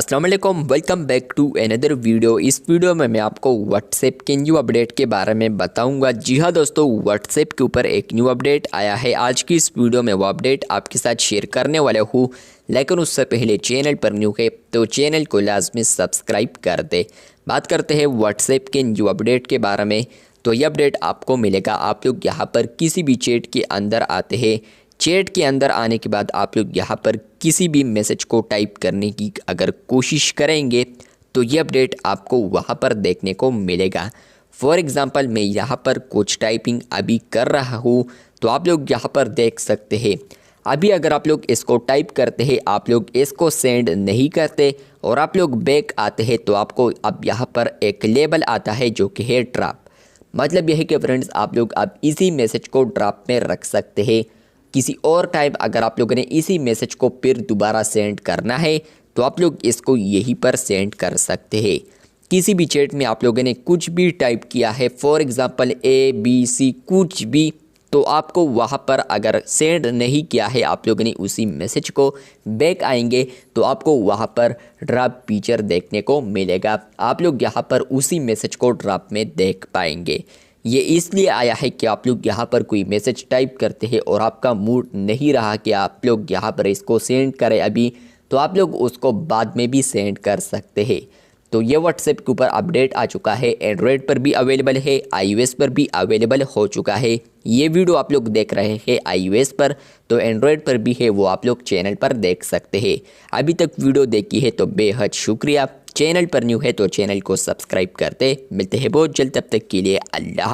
अस्सलाम वालेकुम, welcome back to another video. इस वीडियो में मैं आपको व्हाट्सएप के न्यू अपडेट के बारे में बताऊंगा। जी हाँ दोस्तों, व्हाट्सएप के ऊपर एक न्यू अपडेट आया है। आज की इस वीडियो में वो अपडेट आपके साथ शेयर करने वाले हूँ, लेकिन उससे पहले चैनल पर न्यू है तो चैनल को लाजमी सब्सक्राइब कर दे। बात करते हैं व्हाट्सएप के न्यू अपडेट के बारे में। तो ये अपडेट आपको मिलेगा, आप लोग यहाँ पर किसी भी चैट के अंदर आते हैं। चैट के अंदर आने के बाद आप लोग यहाँ पर किसी भी मैसेज को टाइप करने की अगर कोशिश करेंगे तो ये अपडेट आपको वहाँ पर देखने को मिलेगा। फॉर एग्ज़ाम्पल मैं यहाँ पर कुछ टाइपिंग अभी कर रहा हूँ तो आप लोग यहाँ पर देख सकते हैं। अभी अगर आप लोग इसको टाइप करते हैं, आप लोग इसको सेंड नहीं करते और आप लोग बैक आते हैं तो आपको अब यहाँ पर एक लेबल आता है जो कि है ड्रॉप। मतलब यह है कि फ्रेंड्स, आप लोग अब इसी मैसेज को ड्रॉप में रख सकते हैं। किसी और टाइम अगर आप लोगों ने इसी मैसेज को फिर दोबारा सेंड करना है तो आप लोग इसको यहीं पर सेंड कर सकते हैं। किसी भी चैट में आप लोगों ने कुछ भी टाइप किया है, फॉर एग्ज़ाम्पल ABC कुछ भी, तो आपको वहाँ पर अगर सेंड नहीं किया है आप लोगों ने उसी मैसेज को, बैक आएंगे तो आपको वहाँ पर ड्रॉप फीचर देखने को मिलेगा। आप लोग यहाँ पर उसी मैसेज को ड्रॉप में देख पाएंगे। ये इसलिए आया है कि आप लोग यहाँ पर कोई मैसेज टाइप करते हैं और आपका मूड नहीं रहा कि आप लोग यहाँ पर इसको सेंड करें अभी, तो आप लोग उसको बाद में भी सेंड कर सकते हैं। तो ये व्हाट्सएप के ऊपर अपडेट आ चुका है। एंड्रॉयड पर भी अवेलेबल है, iOS पर भी अवेलेबल हो चुका है। ये वीडियो आप लोग देख रहे हैं iOS पर, तो एंड्रॉयड पर भी है, वो आप लोग चैनल पर देख सकते हैं। अभी तक वीडियो देखी है तो बेहद शुक्रिया। चैनल पर न्यू है तो चैनल को सब्सक्राइब करते। मिलते हैं बहुत जल्द, तब तक के लिए अल्लाह।